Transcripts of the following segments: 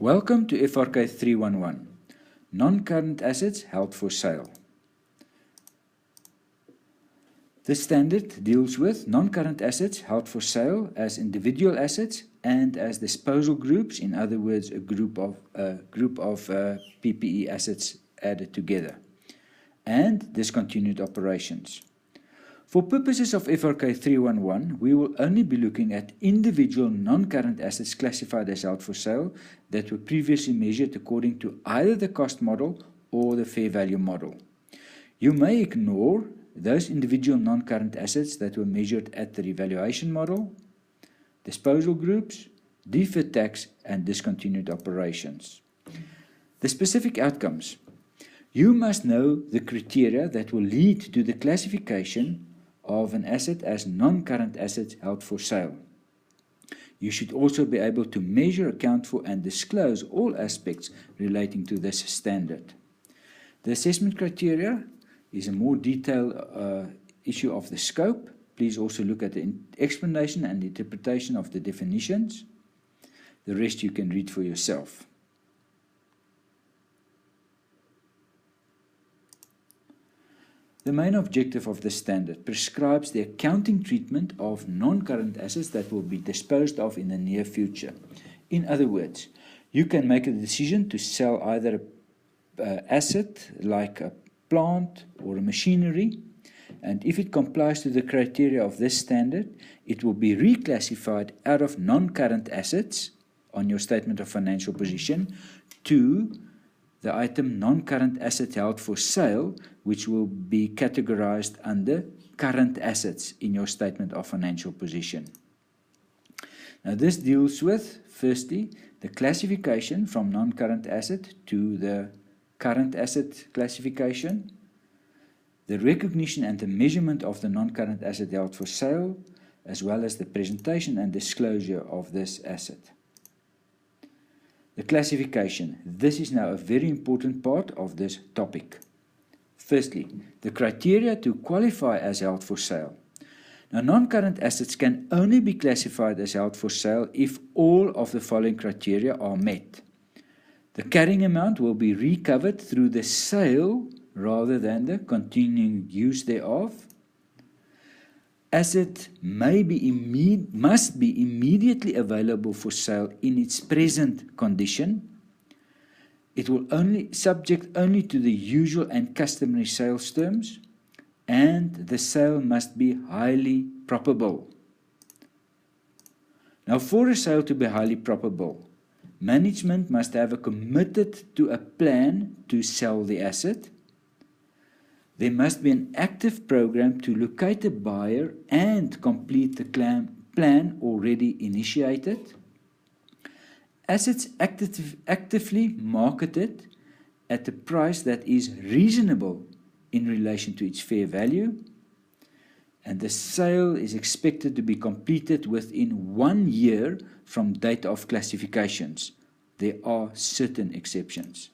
Welcome to FRK311, Non-Current Assets Held for Sale. This standard deals with non-current assets held for sale as individual assets and as disposal groups, in other words, a group of PPE assets added together, and discontinued operations. For purposes of FRK 311, we will only be looking at individual non-current assets classified as held for sale that were previously measured according to either the cost model or the fair value model. You may ignore those individual non-current assets that were measured at the revaluation model, disposal groups, deferred tax, and discontinued operations. The specific outcomes. You must know the criteria that will lead to the classification of an asset as non-current assets held for sale. You should also be able to measure, account for, and disclose all aspects relating to this standard. The assessment criteria is a more detailed issue of the scope. Please also look at the explanation and interpretation of the definitions. The rest you can read for yourself. The main objective of the standard prescribes the accounting treatment of non-current assets that will be disposed of in the near future. In other words, you can make a decision to sell either an asset like a plant or a machinery, and if it complies to the criteria of this standard, it will be reclassified out of non-current assets on your statement of financial position to the item non-current asset held for sale, which will be categorized under current assets in your statement of financial position. Now this deals with, firstly, the classification from non-current asset to the current asset classification, the recognition and the measurement of the non-current asset held for sale, as well as the presentation and disclosure of this asset. The classification. This is now a very important part of this topic. Firstly, the criteria to qualify as held for sale. Now, non-current assets can only be classified as held for sale if all of the following criteria are met. The carrying amount will be recovered through the sale rather than the continuing use thereof. Asset must be immediately available for sale in its present condition. It will subject only to the usual and customary sales terms, and the sale must be highly probable. Now, for a sale to be highly probable, management must have committed to a plan to sell the asset. There must be an active program to locate a buyer and complete the plan already initiated. Assets actively marketed at a price that is reasonable in relation to its fair value. And the sale is expected to be completed within 1 year from date of classifications. There are certain exceptions.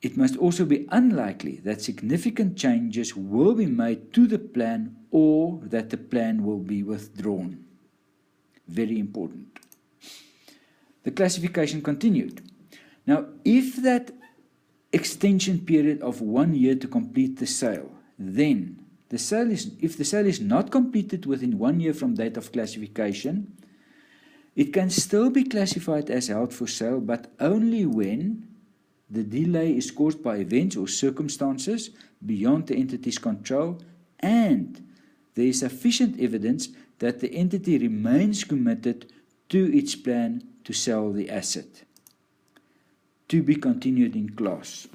It must also be unlikely that significant changes will be made to the plan or that the plan will be withdrawn. Very important. The classification continued. Now, if that extension period of 1 year to complete the sale, then if the sale is not completed within 1 year from date of classification, it can still be classified as held for sale, but only when the delay is caused by events or circumstances beyond the entity's control, and there is sufficient evidence that the entity remains committed to its plan to sell the asset. To be continued in class.